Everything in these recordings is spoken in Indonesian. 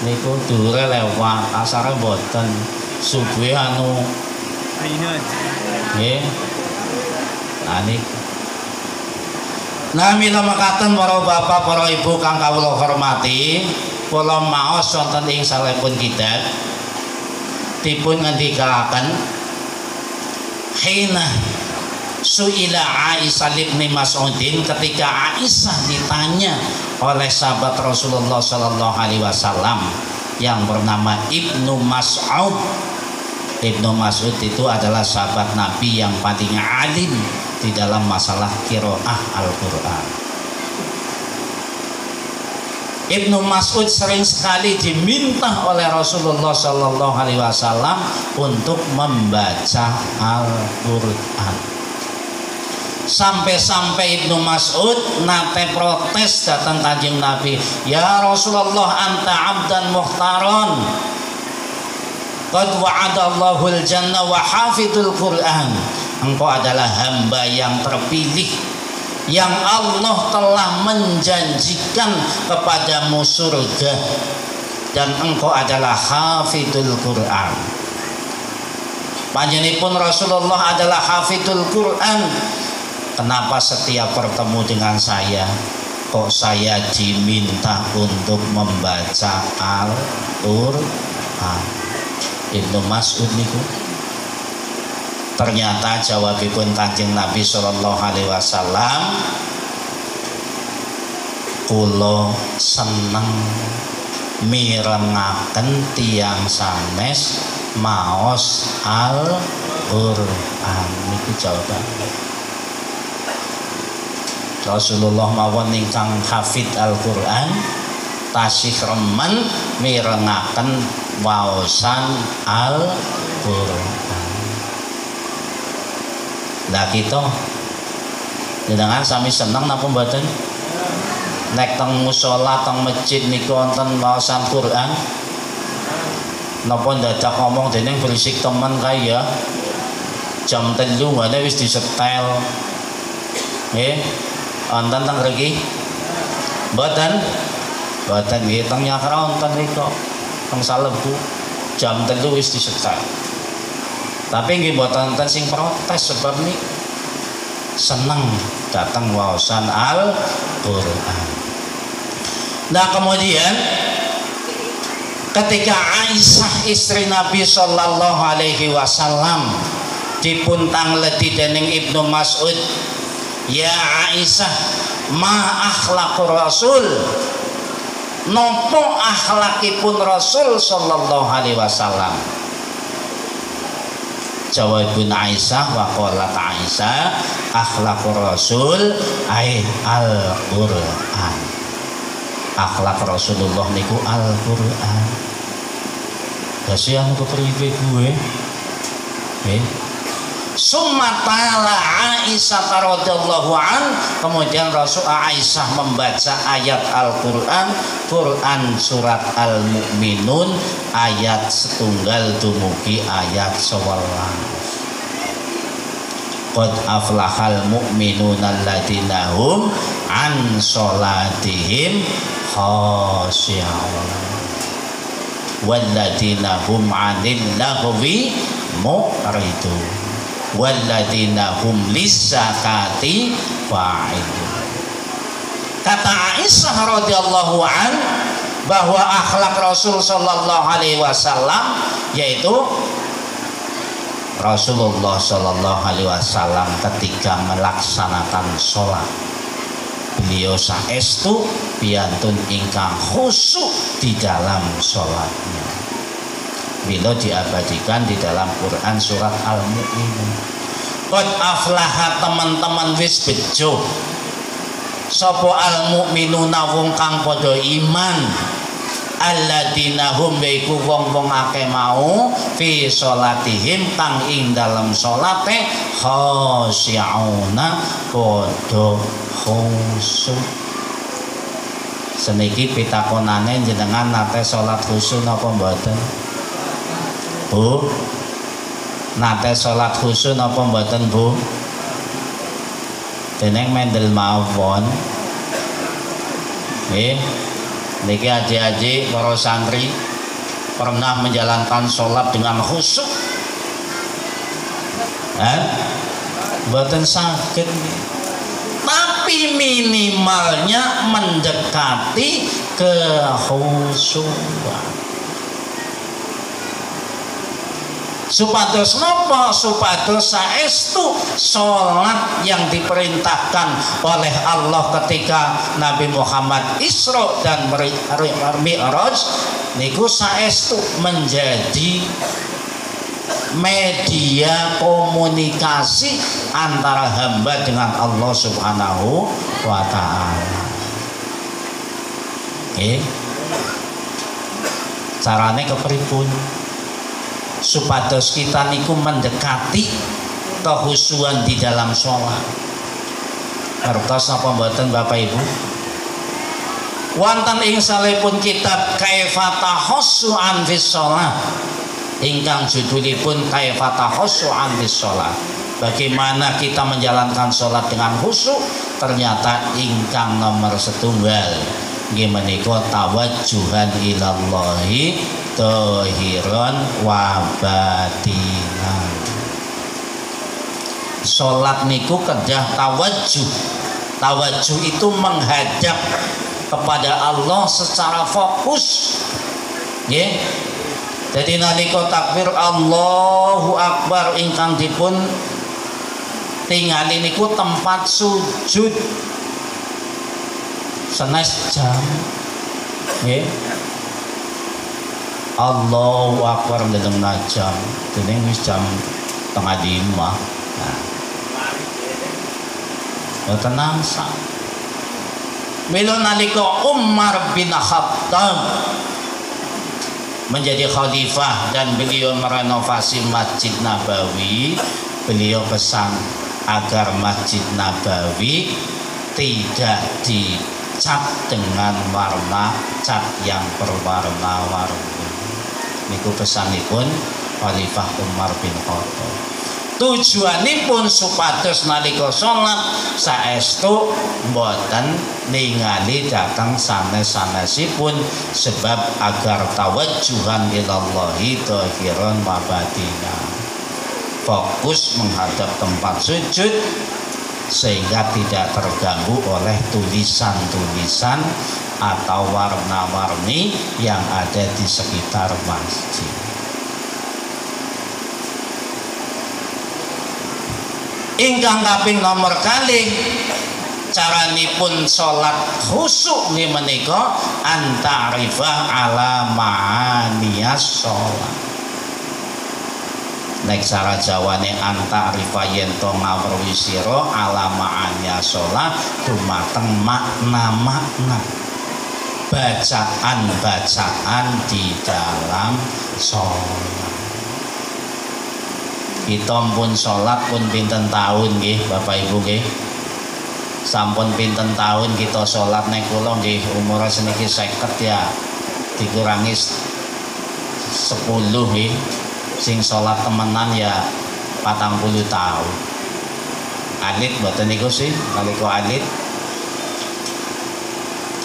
niku dhuwure lewat asare mboten subuhe anu nggih nah mila mekaten para bapak para ibu kang kawula hormati kula maos wonten ing salehipun kitab dipun ngendikaken hina suila Aisyah bin Mas'udin ketika Aisyah ditanya oleh sahabat Rasulullah sallallahu alaihi wasallam yang bernama Ibnu Mas'ud. Ibnu Mas'ud itu adalah sahabat Nabi yang paling alim di dalam masalah qiraah Al-Qur'an. Ibnu Mas'ud sering sekali diminta oleh Rasulullah sallallahu alaihi wasallam untuk membaca Al-Qur'an. Sampai-sampai Ibnu Mas'ud nate protes datang Kanjeng Nabi, "Ya Rasulullah, anta abdan mukhtaron. Qad wa'adallahu al-jannah wa hafidul Qur'an." Engkau adalah hamba yang terpilih yang Allah telah menjanjikan kepadamu surga dan engkau adalah hafidul Qur'an. Panjenenganipun Rasulullah adalah hafidul Qur'an. Kenapa setiap bertemu dengan saya kok saya diminta untuk membaca Al-Qur'an? Ibnu Mas'ud niku ternyata jawabipun Kanjeng Nabi sallallahu alaihi wasallam, kula seneng mirengaken tiyang sanes maos Al-Qur'an. Niku jawabannya. Rasulullah mawon ingkang hafid Al-Qur'an tasih remen mirengaken waosan Al-Qur'an. Lah kita jenengan sami seneng napa mboten? Nek teng musala teng masjid niku wonten waosan Qur'an napa dadak ngomong dening berisik temen kae ya. Jam 3 ngene wis disetel. Nggih. Wonten teng mriki? Mboten? Mboten nggih teng Nyakra wonten rika. Teng Salebu jam 3 wis disetel. Tapi nggih mboten enten sing protes sebab ini seneng datang waosan Al-Qur'an. Nah kemudian ketika Aisyah istri Nabi sallallahu alaihi wasallam dipun tangleti dening Ibnu Mas'ud, "Ya Aisyah, ma akhlaqur Rasul?" Nopo akhlakipun Rasul sallallahu alaihi wasallam? Jawabun Aisyah wa qalat Aisyah, akhlaqur Rasul ai Al-Qur'an. Akhlak Rasulullah niku Al-Qur'an. Kasihan kepriwe gue? Summa ta'ala Aisyah radhiyallahu an, kemudian Rasul Aisyah membaca ayat Al-Qur'an, Quran surat Al-Mu'minun ayat setunggal dumugi ayat 11. Qad aflahal mu'minuna alladziina hum an sholatihim khashi'un walladziina hum 'anil laghwi mu'ridun walladziina hum lis-zakati fa'ilun. Kata Aisyah radhiyallahu an bahwa akhlak Rasul sallallahu alaihi wasallam yaitu Rasulullah sallallahu alaihi wasallam ketika melaksanakan sholat beliau saestu piantun ingkang khusyuk di dalam sholatnya. Beliau diabadikan di dalam Quran surat Al-Mu'minun. Qad aflaha, teman-teman wis bejo sapa al-mu'minuna wong kang padha iman, alladzina hum yaiku wong-wong akeh mau fi sholatihim kang ing dalam sholate khasyi'una padha khusyuk. Seniki pitakonane jenengan nate sholat khusyuk napa mboten? Bu, nate sholat khusyuk napa mboten Bu? Deneng mendel mawon. Niki adik-adik para santri pernah menjalankan sholat dengan khusyuk? Mboten saged, tapi minimalnya mendekati kekhusyukan. Supados napa? Supados saestu salat yang diperintahkan oleh Allah ketika Nabi Muhammad Isra dan Mi'raj niku saestu menjadi media komunikasi antara hamba dengan Allah Subhanahu wa taala. Nggih. Carane kepripun? Supados kita niku mendekati kehusuan di dalam sholat. Ngertos napa mboten Bapak Ibu? Wonten ing salehipun kitab Kaifa Tahassu'an fis Shalah ingkang judulipun Kaifa Tahassu'an fis Shalah. Bagaimana kita menjalankan sholat dengan khusyuk? Ternyata ingkang nomor setunggal nggih menika tawajjuhan ilallahi zahiran wa batinan. Salat niku kedah tawajjuh. Tawajjuh itu menghadap kepada Allah secara fokus. Nggih. Jadi nalika takbir Allahu Akbar ingkang dipun tingali niku tempat sujud senes jam. Nggih. Allahu Akbar ndedeng jam. Dene wis jam 4:30. Nah. Tenang sak. Mila nalika Umar bin Khattab menjadi khalifah dan beliau merenovasi Masjid Nabawi, beliau pesan agar Masjid Nabawi tidak dicat dengan warna cat yang berwarna-warni. Niku pesanipun Khalifah Umar bin Khattab. Tujuanipun supados nalika salat saestu boten ningali datang sanes-sanesipun sebab agar tawajjuhan ilallahi zahiran wa batinan. Fokus menghadap tempat sujud sehingga tidak terganggu oleh tulisan-tulisan atau warna-warni yang ada di sekitar masjid. Ingkang kaping nomor kalih caranipun salat khusyuk nggih menika antarifah ala ma'aniyas salat. Nek cara jawane antarifah yen to ngawruhi sira ala ma'aniyas salat dumateng makna-makna bacaan-bacaan di dalam salat. Kita pun sholat pun pinten tahun nggih Bapak Ibu nggih. Sampun pinten tahun kita sholat nek kula nggih umur seniki 50 ya. Dikurangi 10 nggih. Sing sholat temenan ya 40 tahun. Alit mboten niku sih, nalika alit.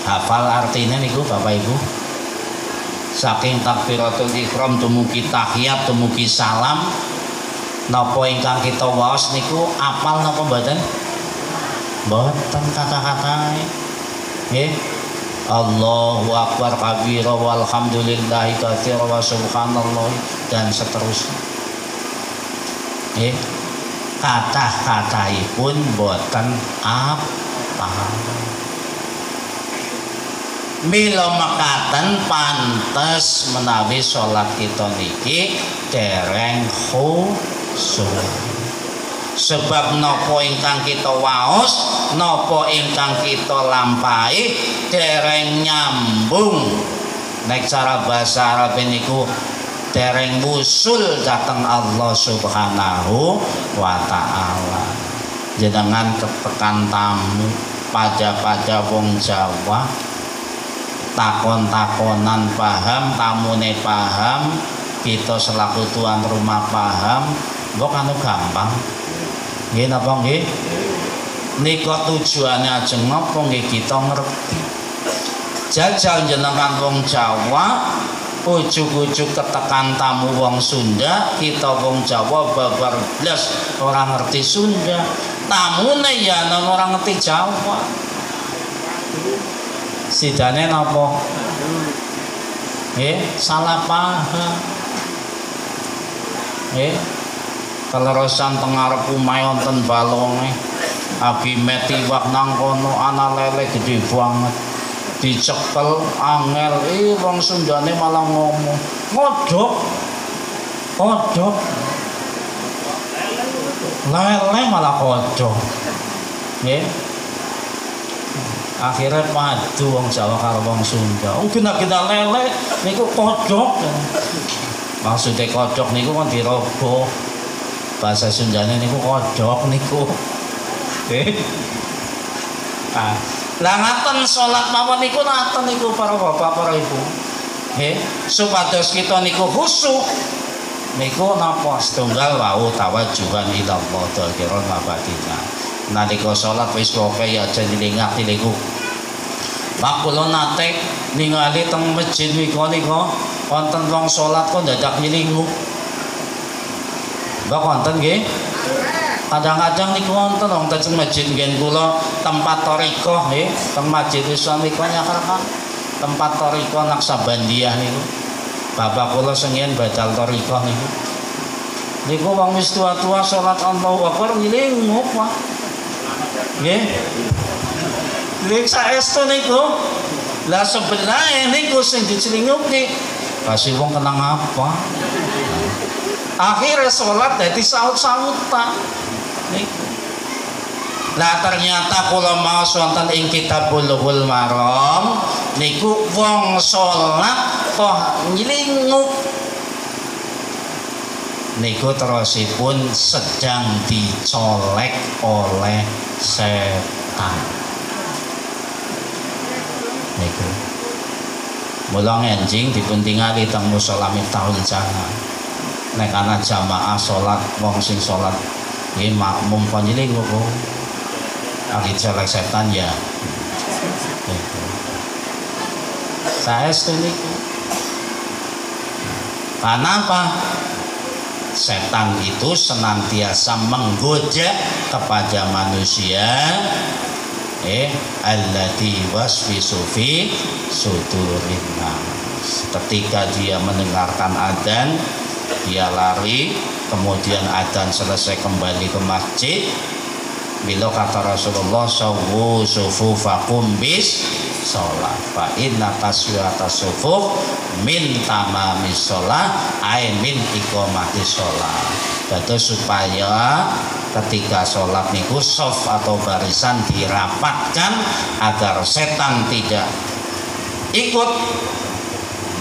Hafal artinya niku Bapak Ibu. Saking takbiratul ihram dumugi tahiyat dumugi salam. Napa ingkang kita waos niku apal napa mboten? Mboten kata-katae. Nggih. Allahu Akbar kabira walhamdulillahi katsira wa subhanallah dan seterusnya. Nggih. Kata-kataipun mboten apal. Mila mekaten pantes menawi salat kita niki dereng sebab napa ingkang kita waos napa ingkang kita lampahi dereng nyambung. Nek cara basa Arab niku dereng wusul dhateng Allah Subhanahu wa taala. Jenengan ketekan tamu pada wong Jawa takon-takonan paham, tamune paham, kita selaku tuan rumah paham, mbok anu gampang. Nggih napa nggih? Nika tujuane ajeng napa nggih kita ngerti. jajal jenengan wong Jawa ujug-ujug ketekan tamu wong Sunda, kita wong Jawa babar blas orang ngerti Sunda, tamune ya non orang ngerti Jawa. Sidane napa? Salah paham. Keleresan tengarep omahe wonten balonge. Abi meti wak nang kono ana lele gede banget. Dicekel angel, wong Sundane malah ngomong kodok lele malah kodok. Akhirnya padu wong Jawa karo wong Sunda. Gena-gena lele niku kodok. Maksudnya kodok niku kan diroboh. Bahasa Sundane niku kodok niku. Lah ngaten salat mawon niku naten niku para bapak para ibu. Supados kita niku khusyuk niku napa setunggal wau tawajuhan ila Allah dhahiran wa batinan. Nalika salat wis pokoke ya aja dilingak niku. Pak kula nate ningali teng masjid nika wonten wong salat kok dadak nyelingu. Mbak wonten nggih? Kadang-kadang niku wonten wong teng masjid ngen kula tempat thariqah nggih, teng masjid Islamika nyakarkan tempat thariqah Naksabandiah niku. Bapak kula sengien badal thariqah niku. Niku wong wis tua-tua salat Allahu Akbar nyelingu Pak. Nggih. Lek saestu niku. Lah sebelah niku sing dicelinguki. Kasih wong kenang apa? Akhirnya salat dadi saut-sautan. Lah ternyata kula maos wonten ing kitab Bulughul Maram niku wong salat kok nyelinguk niku terusipun sedang dicolek oleh setan niku. Mula enjing dipun tingali teng musala Miftahul Jannah nek ana jamaah salat wong sing salat nggih makmum kon nyelinguk aki colek setan ya. Saestu niku. Kenapa? Setan itu senantiasa menggoda kepada manusia allati waswisu fi sudurin nas. Ketika dia mendengarkan adzan dia lari, kemudian adzan selesai kembali ke masjid. Bila kata Rasulullah sawu sufufakum bis sholat fa inna taswiyata sufuf min tamamis sholat ay min iqamatis sholat. Jadi supaya ketika sholat niku sof atau barisan dirapatkan agar setan tidak ikut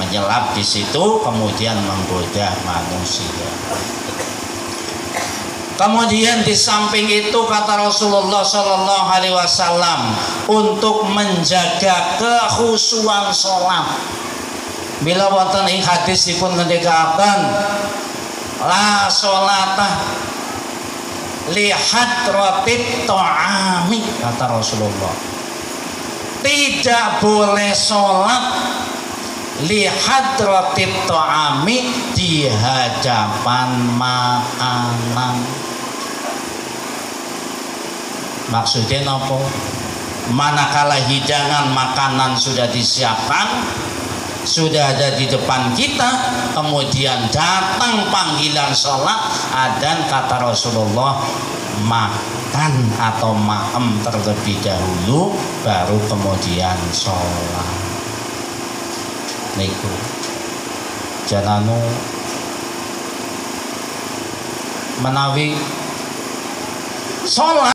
menyelap di situ kemudian menggoda manusia. Kemudian di samping itu kata Rasulullah Shallallahu Alaihi Wasallam untuk menjaga kekhusyuan sholat. Bila wonten ing hadis dipun ngendikaken la sholatah lihat rotib to'ami kata Rasulullah. Tidak boleh sholat lihat rotib to'ami di hadapan makanan. Maksudnya apa? Manakala hidangan makanan sudah disiapkan, sudah ada di depan kita, kemudian datang panggilan sholat, adzan kata Rasulullah makan atau maem terlebih dahulu, baru kemudian sholat. Niku jananu menawi sholat